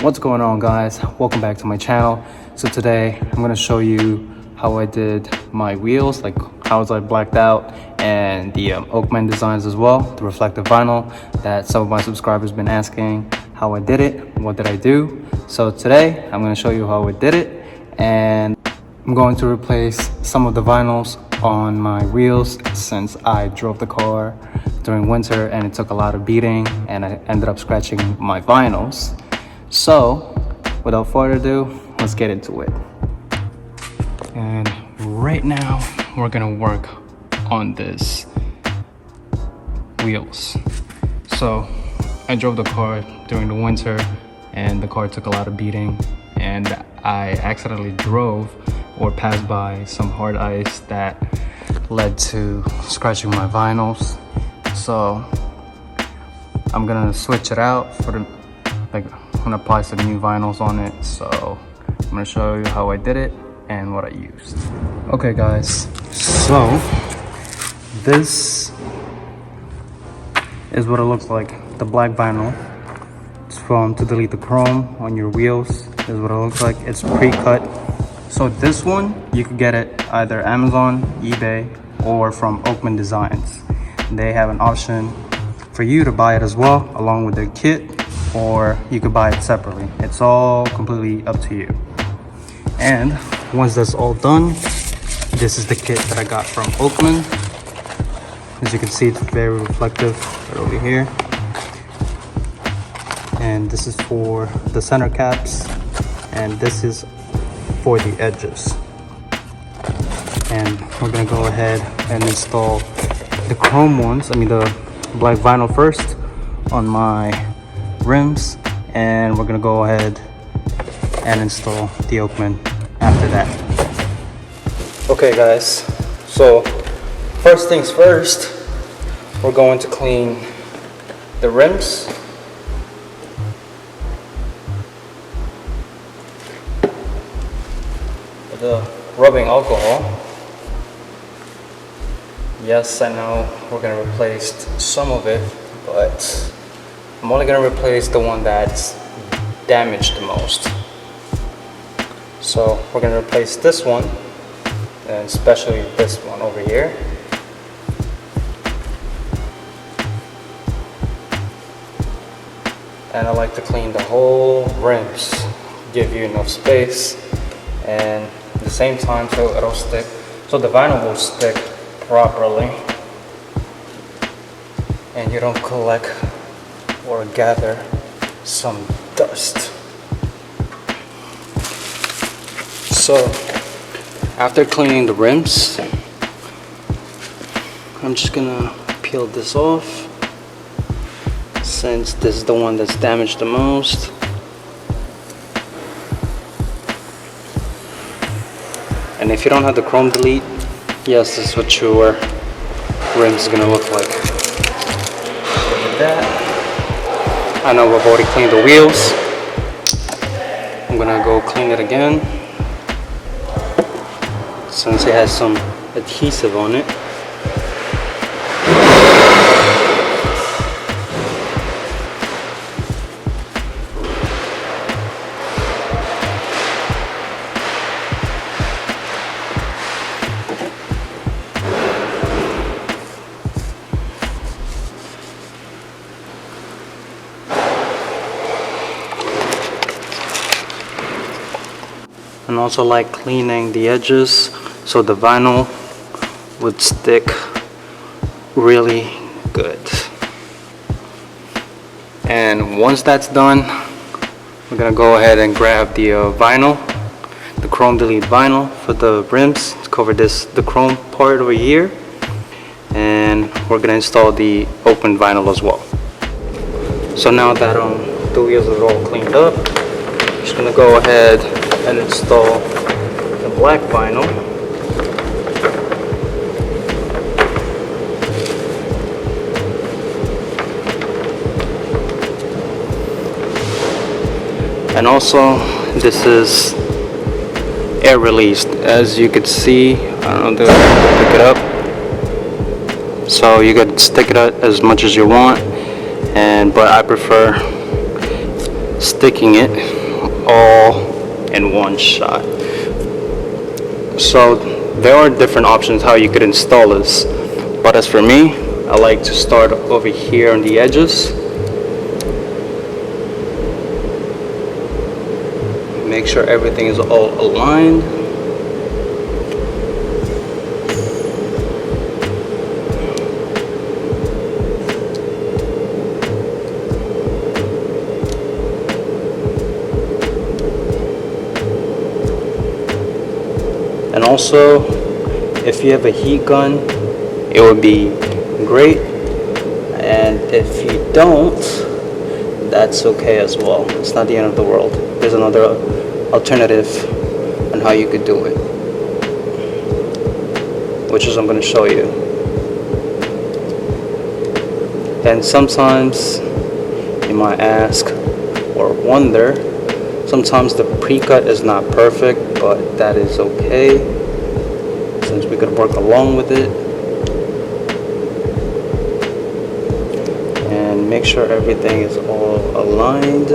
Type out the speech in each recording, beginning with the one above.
What's going on, guys? Welcome back to my channel. So today I'm going to show you how I did my wheels, like how I blacked out, and the Oakman designs as well, the reflective vinyl that some of my subscribers been asking how I did it, what did I do. So today I'm going to show you how I did it, and I'm going to replace some of the vinyls on my wheels since I drove the car during winter and it took a lot of beating and I ended up scratching my vinyls. So without further ado, let's get into it. And right now we're gonna work on this wheels. So I drove the car during the winter and the car took a lot of beating, and I accidentally drove or passed by some hard ice that led to scratching my vinyls. So I'm gonna switch it out for the, I'm gonna apply some new vinyls on it. So I'm gonna show you how I did it and what I used. Okay guys, so this is what it looks like. The black vinyl, it's from to delete the chrome on your wheels. This is what it looks like. It's pre-cut. So this one, you could get it either Amazon, eBay, or from Oakman Designs. They have an option for you to buy it as well, along with the kit, or you could buy it separately. It's all completely up to you. And once that's all done, this is the kit that I got from Oakman. As you can see, it's very reflective right over here. And this is for the center caps, and this is for the edges. And we're gonna go ahead and install the chrome ones, the black vinyl first on my rims, and we're gonna go ahead and install the Oakman after that. Okay guys, so first things first, we're going to clean the rims. The rubbing alcohol. Yes, I know we're gonna replace some of it, but I'm only gonna replace the one that's damaged the most. So we're gonna replace this one, and especially this one over here. And I like to clean the whole rims, give you enough space, and at the same time so it'll stick, so the vinyl will stick properly and you don't collect or gather some dust. So after cleaning the rims, I'm just gonna peel this off since this is the one that's damaged the most. And if you don't have the chrome delete, yes, this is what your rims is gonna look like. Look at that. I know I've already cleaned the wheels. I'm gonna go clean it again since it has some adhesive on it. And also like cleaning the edges so the vinyl would stick really good. And once that's done, we're gonna go ahead and grab the vinyl, the chrome delete vinyl for the rims to cover the chrome part over here, and we're gonna install the open vinyl as well. So now that the wheels are all cleaned up, I'm just gonna go ahead and install the black vinyl. And also this is air released, as you could see. I don't know, to pick it up. So you could stick it out as much as you want, but I prefer sticking it all in one shot. So there are different options how you could install this, but as for me, I like to start over here on the edges. Make sure everything is all aligned. And also, if you have a heat gun, it would be great. And if you don't, that's okay as well. It's not the end of the world. There's another alternative on how you could do it, which is I'm going to show you. And sometimes you might ask or wonder, sometimes the pre-cut is not perfect, but that is okay, since we could work along with it. And make sure everything is all aligned.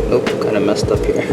Nope, kind of messed up here.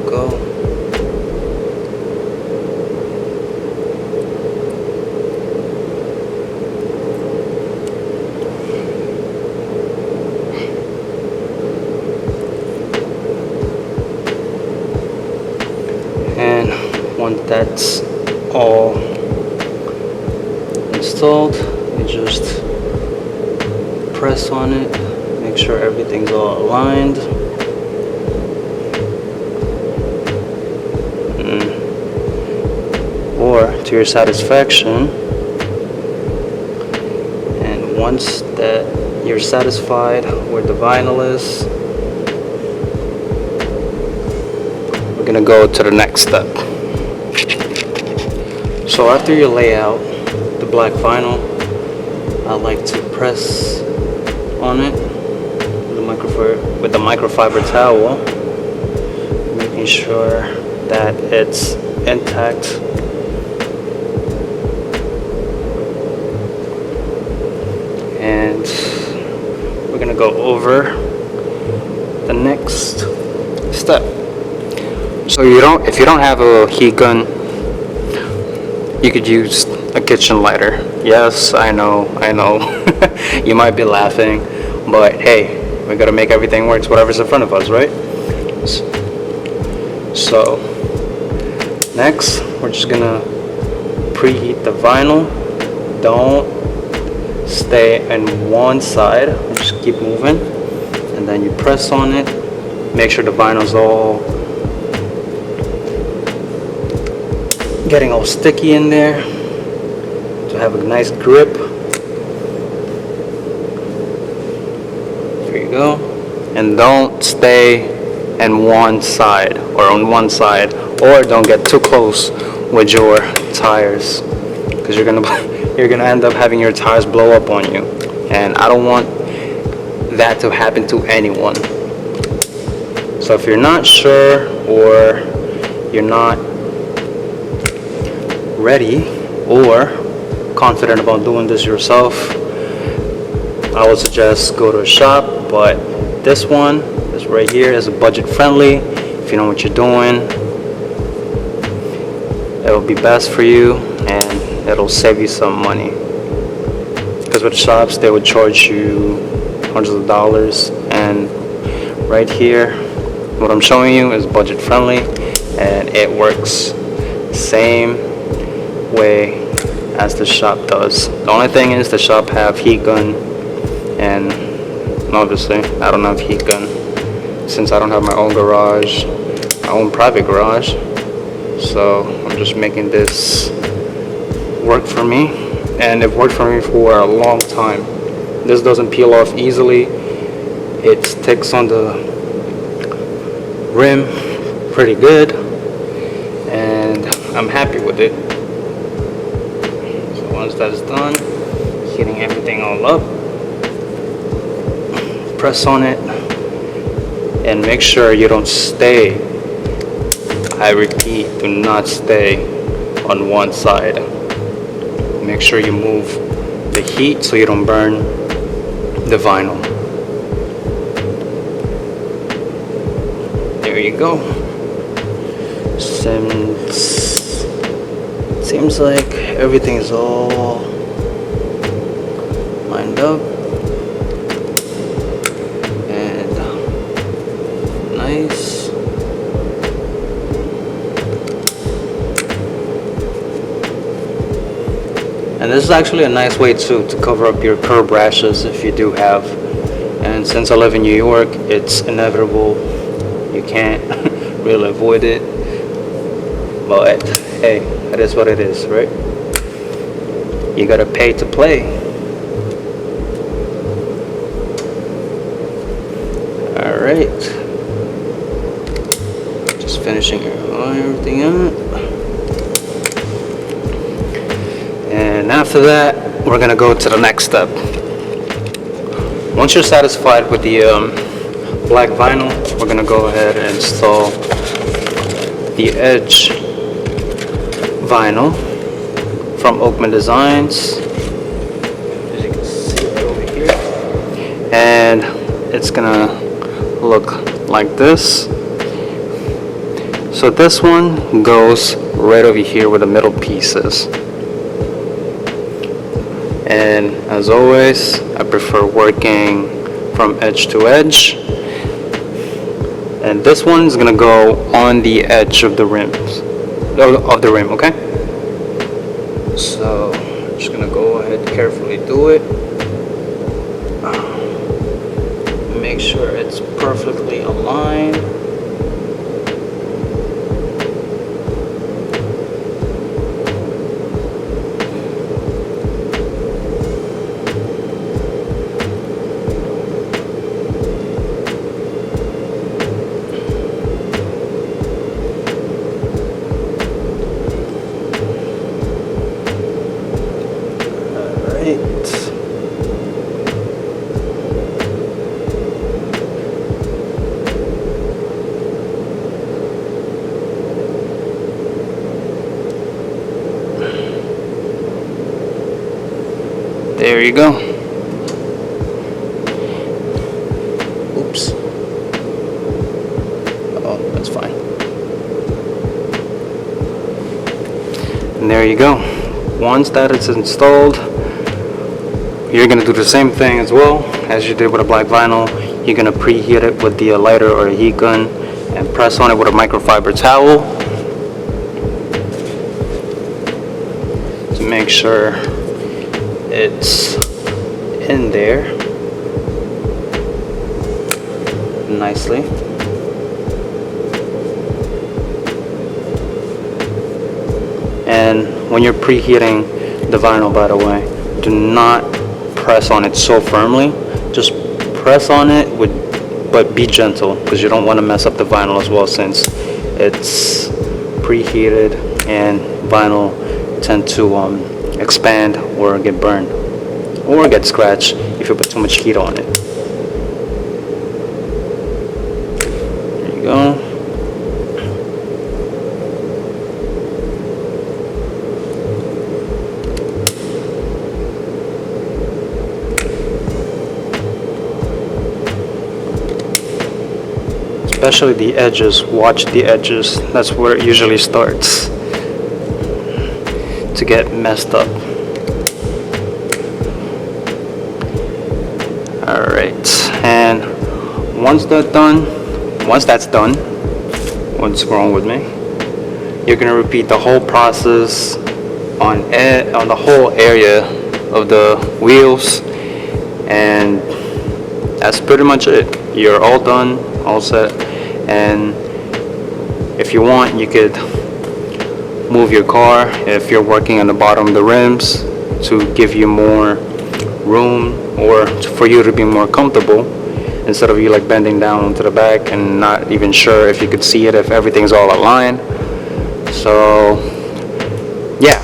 Go. And once that's all installed, you just press on it, make sure everything's all aligned. Or to your satisfaction. And once that you're satisfied where the vinyl is, we're gonna go to the next step. So after you lay out the black vinyl, I like to press on it with the microfiber towel, making sure that it's intact. And we're gonna go over the next step. So if you don't have a heat gun, you could use a kitchen lighter. Yes, I know. You might be laughing, but hey, we gotta make everything work. It's whatever's in front of us, right? So next, we're just gonna preheat the vinyl. Don't stay on one side, just keep moving, and then you press on it. Make sure the vinyl's all getting all sticky in there to have a nice grip. There you go. And don't stay on one side, or don't get too close with your tires, because you're gonna end up having your tires blow up on you, and I don't want that to happen to anyone. So if you're not sure or you're not ready or confident about doing this yourself, I would suggest go to a shop, but this one is right here is budget friendly. If you know what you're doing, it'll be best for you and it'll save you some money, because with shops they would charge you hundreds of dollars, and right here what I'm showing you is budget friendly and it works same way as the shop does. The only thing is the shop have heat gun, and obviously I don't have heat gun since I don't have my own garage, my own private garage. So I'm just making this work for me, and it worked for me for a long time. This doesn't peel off easily. It sticks on the rim pretty good, and I'm happy with it. So once that's done, heating everything all up, press on it and make sure you don't stay. I repeat, do not stay on one side. Make sure you move the heat so you don't burn the vinyl. There you go. Seems like everything is all lined up and nice. And this is actually a nice way to cover up your curb rashes if you do have. And since I live in New York, it's inevitable. You can't really avoid it. But hey, that is what it is, right? You gotta pay to play. Alright. Just finishing everything up. And after that, we're gonna go to the next step. Once you're satisfied with the black vinyl, we're gonna go ahead and install the edge vinyl from Oakman Designs, as you can see right over here, and it's gonna look like this. So this one goes right over here where the middle piece is. And as always, I prefer working from edge to edge. And this one is gonna go on the edge of the rim, okay? So I'm just gonna go ahead and carefully do it. Make sure it's perfectly aligned. There you go. Oops. Oh, that's fine. And there you go. Once that is installed, you're going to do the same thing as well as you did with a black vinyl. You're going to preheat it with the lighter or a heat gun and press on it with a microfiber towel to make sure it's in there nicely. And when you're preheating the vinyl, by the way, do not press on it so firmly. Just press on it but be gentle, because you don't want to mess up the vinyl as well, since it's preheated and vinyl tend to expand or get burned or get scratched if you put too much heat on it. There you go. Especially the edges, watch the edges. That's where it usually starts to get messed up. Alright, and once that's done, what's wrong with me? You're gonna repeat the whole process on the whole area of the wheels, and that's pretty much it. You're all done, all set. And if you want, you could move your car if you're working on the bottom of the rims to give you more room or for you to be more comfortable. instead of you like bending down onto the back and not even sure if you could see it, if everything's all aligned. So yeah,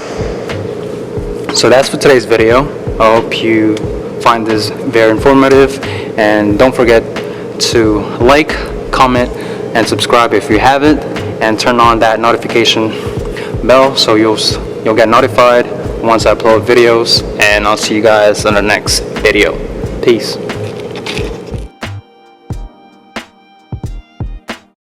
so that's for today's video. I hope you find this very informative, and don't forget to like, comment, and subscribe if you haven't, and turn on that notification bell so you'll get notified once I upload videos. And I'll see you guys in the next video. Peace.